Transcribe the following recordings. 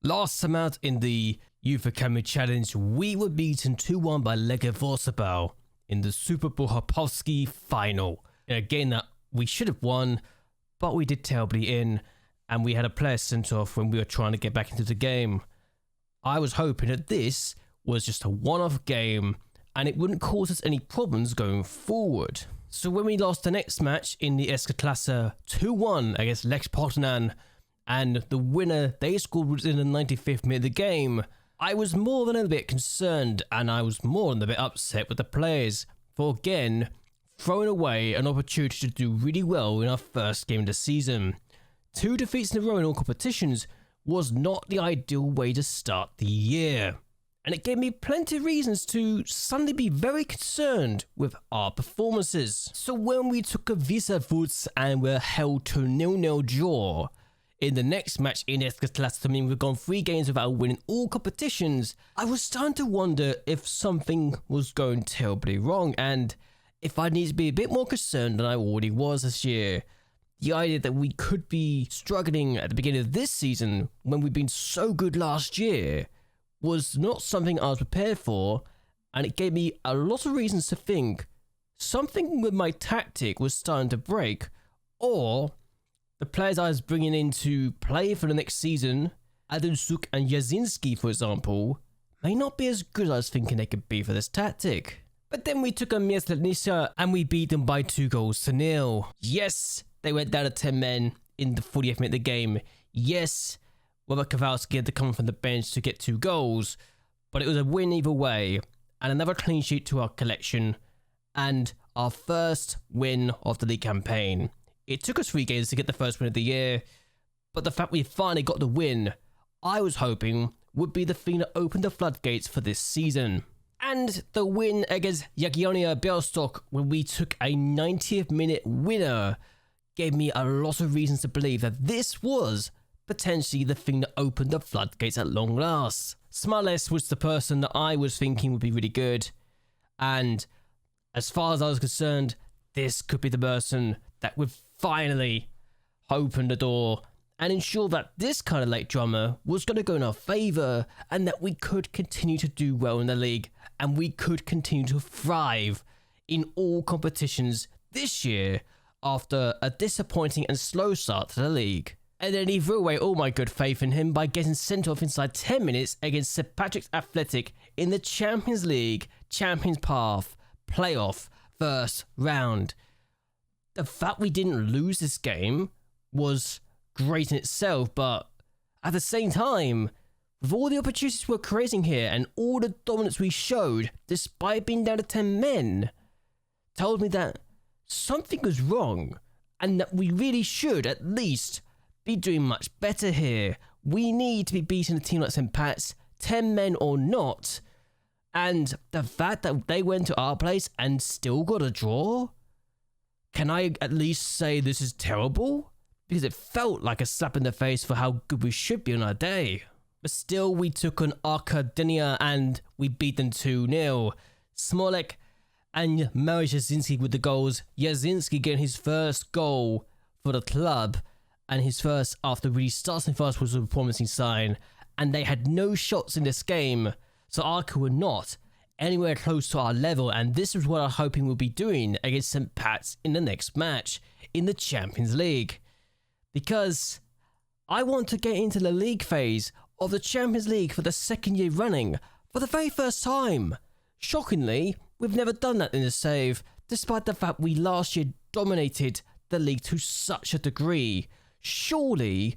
Last time out in the Youth Academy Challenge, we were beaten 2-1 by Legia Warszawa in the Superpuchar Polski final. In a game that we should have won, but we did terribly in, and we had a player sent off when we were trying to get back into the game. I was hoping that this was just a one-off game and it wouldn't cause us any problems going forward. So when we lost the next match in the Ekstraklasa 2-1 against Lech Poznan, and the winner they scored was in the 95th minute of the game, I was more than a bit concerned, and I was more than a bit upset with the players for again throwing away an opportunity to do really well in our first game of the season. 2 defeats in a row in all competitions was not the ideal way to start the year, and it gave me plenty of reasons to suddenly be very concerned with our performances. So when we took a visa votes and were held to 0-0 draw in the next match in Ekstraklasa, meaning we've gone 3 games without winning all competitions, I was starting to wonder if something was going terribly wrong and if I need to be a bit more concerned than I already was this year. The idea that we could be struggling at the beginning of this season when we've been so good last year was not something I was prepared for, and it gave me a lot of reasons to think something with my tactic was starting to break, or the players I was bringing in to play for the next season, Adamczuk and Jasinski for example, may not be as good as I was thinking they could be for this tactic. But then we took on Mieszletnica and we beat them by 2-0. Yes, they went down to 10 men in the 40th minute of the game. Yes, Robert Kowalski had to come from the bench to get 2 goals, but it was a win either way, and another clean sheet to our collection, and our first win of the league campaign. It took us 3 games to get the first win of the year, but the fact we finally got the win, I was hoping would be the thing that opened the floodgates for this season. And the win against Jagiellonia Białystok when we took a 90th minute winner gave me a lot of reasons to believe that this was potentially the thing that opened the floodgates at long last. Smoles was the person that I was thinking would be really good, and as far as I was concerned, this could be the person that would finally open the door and ensure that this kind of late drama was going to go in our favour and that we could continue to do well in the league and we could continue to thrive in all competitions this year after a disappointing and slow start to the league. And then he threw away all my good faith in him by getting sent off inside 10 minutes against St. Patrick's Athletic in the Champions League Champions Path playoff first round. The fact we didn't lose this game was great in itself, but at the same time, with all the opportunities we're creating here and all the dominance we showed despite being down to 10 men, told me that something was wrong and that we really should at least be doing much better here. We need to be beating a team like St. Pat's, 10 men or not, and the fact that they went to our place and still got a draw? Can I at least say this is terrible? Because it felt like a slap in the face for how good we should be on our day. But still, we took on Arkadinia and we beat them 2-0. Smolek and Mariusz Jasinski with the goals. Jasinski getting his first goal for the club, and his first after really starting fast was a promising sign. And they had no shots in this game, so Arca were not anywhere close to our level, and this is what I'm hoping we'll be doing against St. Pat's in the next match in the Champions League. Because I want to get into the league phase of the Champions League for the 2nd year running for the very first time. Shockingly, we've never done that in the save, despite the fact we last year dominated the league to such a degree. Surely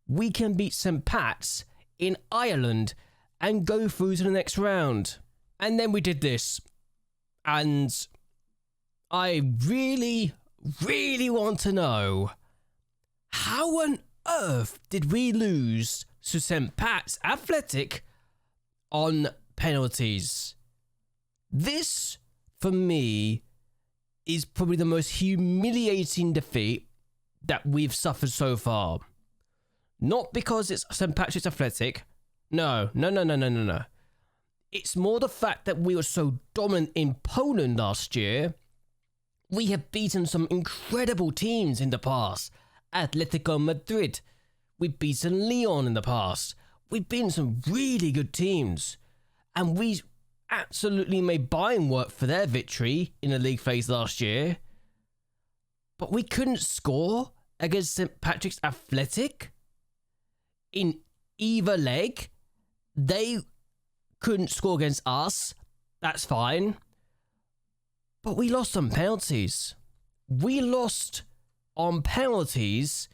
we can beat St. Pat's in Ireland and go through to the next round. And then we did this, and I really want to know, how on earth did we lose to St. Pat's Athletic on penalties? This, for me, is probably the most humiliating defeat that we've suffered so far. Not because it's St. Patrick's Athletic. No. It's more the fact that we were so dominant in Poland last year. We have beaten some incredible teams in the past. Atletico Madrid. We've beaten Lyon in the past. we've been some really good teams, and we absolutely made Bayern work for their victory in the league phase last year, but we couldn't score against St. Patrick's Athletic in either leg. They couldn't score against us. That's fine. But we lost on penalties. We lost on penalties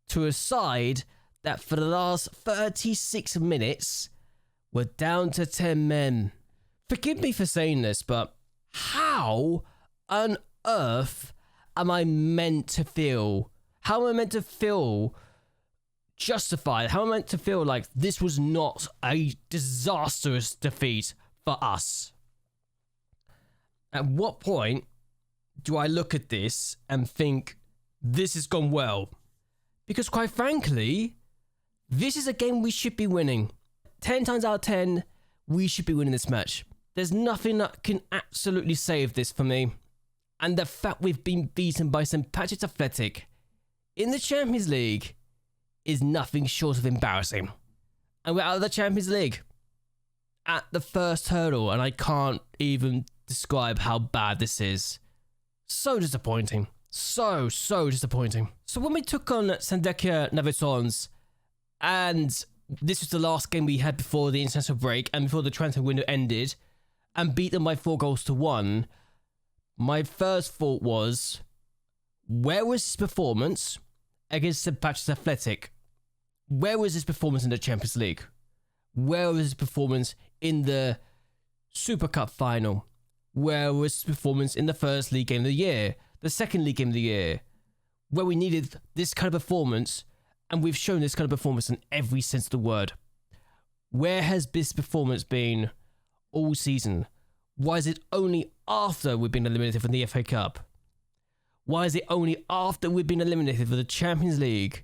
to a side that for the last 36 minutes were down to 10 men. Forgive me for saying this, but how on earth am I meant to feel? How am I meant to feel justified? How am I meant to feel like this was not a disastrous defeat for us? At what point do I look at this and think this has gone well? Because quite frankly, this is a game we should be winning. 10 times out of 10, we should be winning this match. There's nothing that can absolutely save this for me. And the fact we've been beaten by St. Patrick's Athletic in the Champions League is nothing short of embarrassing. And we're out of the Champions League at the first hurdle, and I can't even describe how bad this is. So disappointing. So disappointing. So when we took on Sandekia Navesons, and this was the last game we had before the international break and before the transfer window ended, and beat them by 4-1, my first thought was, where was his performance against St. Patrick's Athletic? Where was his performance in the Champions League? Where was his performance in the Super Cup final? Where was his performance in the first league game of the year? The second league game of the year? Where we needed this kind of performance, and we've shown this kind of performance in every sense of the word. Where has this performance been all season? Why is it only after we've been eliminated from the FA Cup? Why is it only after we've been eliminated for the Champions League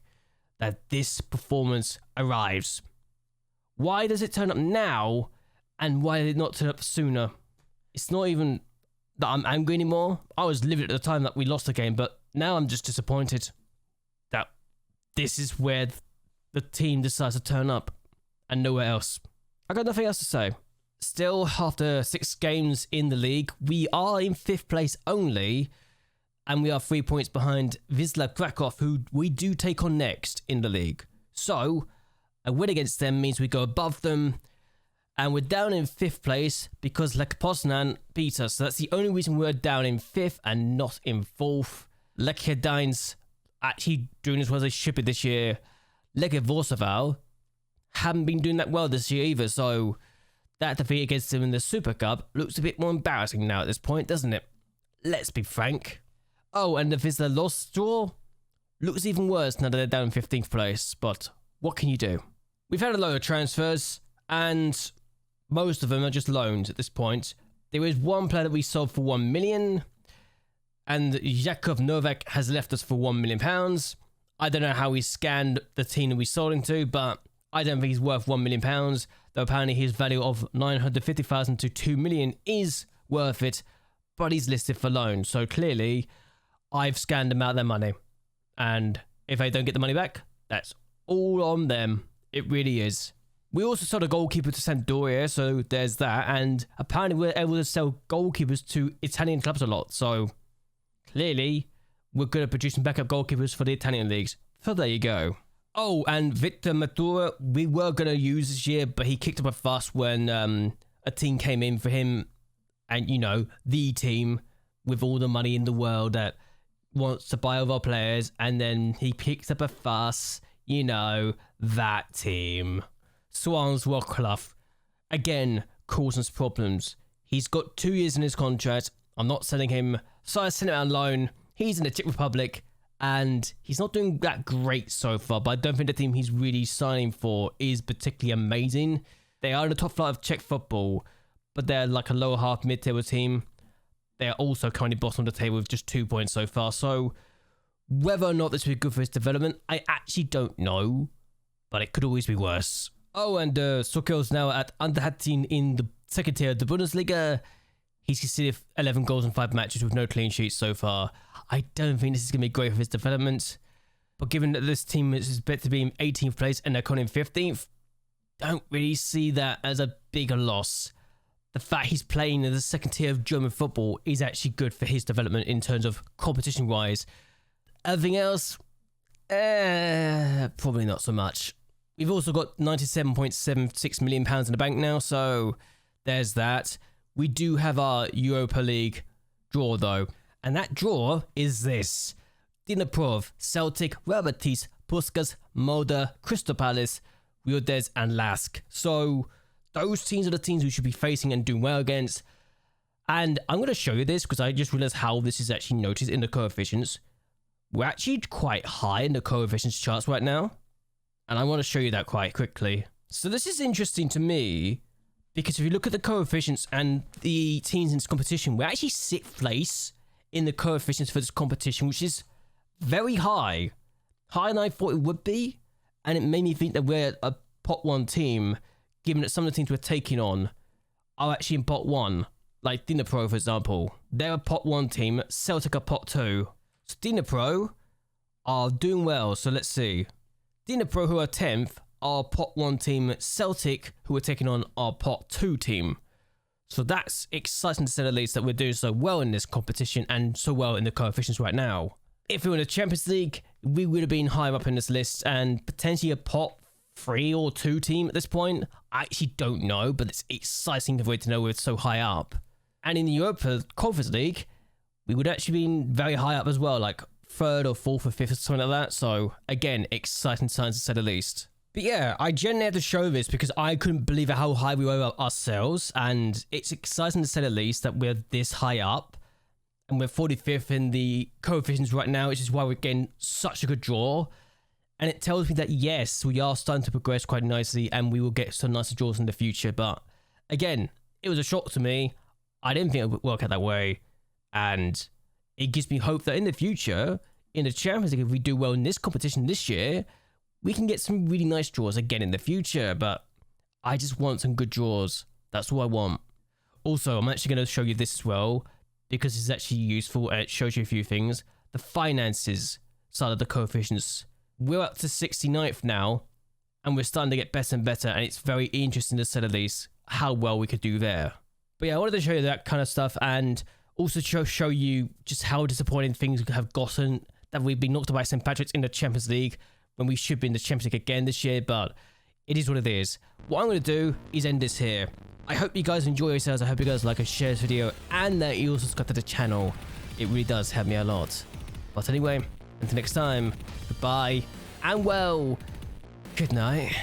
that this performance arrives? Why does it turn up now, and why did it not turn up sooner? It's not even that I'm angry anymore. I was livid at the time that we lost the game, but now I'm just disappointed that this is where the team decides to turn up and nowhere else. I got nothing else to say. Still, after 6 games in the league, we are in 5th place only, and we are 3 points behind Wisla Krakow, who we do take on next in the league. So, a win against them means we go above them, and we're down in 5th place because Lech Poznan beat us. So that's the only reason we're down in 5th and not in 4th. Legia Gdańsk actually doing as well as they should be this year. Legia Warszawa haven't been doing that well this year either, so that defeat against them in the Super Cup looks a bit more embarrassing now at this point, doesn't it? Let's be frank. Oh, and the Wisla lost draw looks even worse now that they're down in 15th place, but what can you do? We've had a load of transfers, and most of them are just loans at this point. There is one player that we sold for 1 million, and Jakub Novak has left us for £1 million. I don't know how he scanned the team that we sold him to, but I don't think he's worth £1 million, though apparently his value of 950,000 to 2 million is worth it, but he's listed for loan. So clearly, I've scanned them out their money. And if they don't get the money back, that's all on them. It really is. We also sold a goalkeeper to Sampdoria, so there's that. And apparently we're able to sell goalkeepers to Italian clubs a lot. So clearly, we're good at producing backup goalkeepers for the Italian leagues. So there you go. Oh, and Victor Matura, we were going to use this year, but he kicked up a fuss when a team came in for him. And, you know, the team with all the money in the world that wants to buy all our players. And then he kicks up a fuss. You know, that team. Swans Wrocław, again, causing us problems. He's got 2 years in his contract. I'm not selling him. So I sent him out on loan. He's in the Czech Republic. And he's not doing that great so far, but I don't think the team he's really signing for is particularly amazing. They are in the top flight of Czech football, but they're like a lower half mid-table team. They're also currently bottom of the table with just 2 points so far. So whether or not this will be good for his development, I actually don't know, but it could always be worse. Oh, and Sokel's now at under 18 in the second tier of the Bundesliga. He's conceded 11 goals in 5 matches with no clean sheets so far. I don't think this is going to be great for his development. But given that this team is expected to be in 18th place and they're currently in 15th, don't really see that as a bigger loss. The fact he's playing in the second tier of German football is actually good for his development in terms of competition-wise. Everything else, probably not so much. We've also got £97.76 million in the bank now, so there's that. We do have our Europa League draw, though, and that draw is this. Dnipro, Celtic, Robertis, Puskas, Molde, Crystal Palace, Rudez, and Lask. So those teams are the teams we should be facing and doing well against. And I'm going to show you this because I just realized how this is actually noticed in the coefficients. We're actually quite high in the coefficients charts right now. And I want to show you that quite quickly. So this is interesting to me because if you look at the coefficients and the teams in this competition, we actually 6th place in the coefficients for this competition, which is very high. Higher than I thought it would be. And it made me think that we're a pot 1 team, given that some of the teams we're taking on are actually in pot 1. Like Dnipro, for example. They're a pot 1 team, Celtic are pot 2. So Dnipro are doing well, so let's see. Dnipro, who are 10th, are pot 1 team. Celtic, who are taking on, our pot 2 team. So that's exciting to say the least that we're doing so well in this competition and so well in the coefficients right now. If we were in the Champions League, we would have been higher up in this list and potentially a pot 3 or 2 team at this point. I actually don't know, but it's exciting for it to know we're so high up. And in the Europa Conference League, we would actually been very high up as well, like 3rd or 4th or 5th or something like that. So again, exciting signs to say the least. But yeah, I genuinely had to show this because I couldn't believe how high we were ourselves. And it's exciting to say the least that we're this high up. And we're 45th in the coefficients right now, which is why we're getting such a good draw. And it tells me that, yes, we are starting to progress quite nicely and we will get some nicer draws in the future. But again, it was a shock to me. I didn't think it would work out that way. And it gives me hope that in the future, in the Champions League, if we do well in this competition this year, we can get some really nice draws again in the future. But I just want some good draws. That's all I want. Also, I'm actually going to show you this as well, because it's actually useful and it shows you a few things. The finances side of the coefficients. We're up to 69th now, and we're starting to get better and better, and it's very interesting to say the least how well we could do there. But yeah, I wanted to show you that kind of stuff, and also show you just how disappointing things have gotten, that we've been knocked out by St. Patrick's in the Champions League, when we should be in the Champions League again this year, but it is what it is. What I'm going to do is end this here. I hope you guys enjoy yourselves. I hope you guys like and share this video and that you also subscribe to the channel. It really does help me a lot. But anyway, until next time, goodbye and well, good night.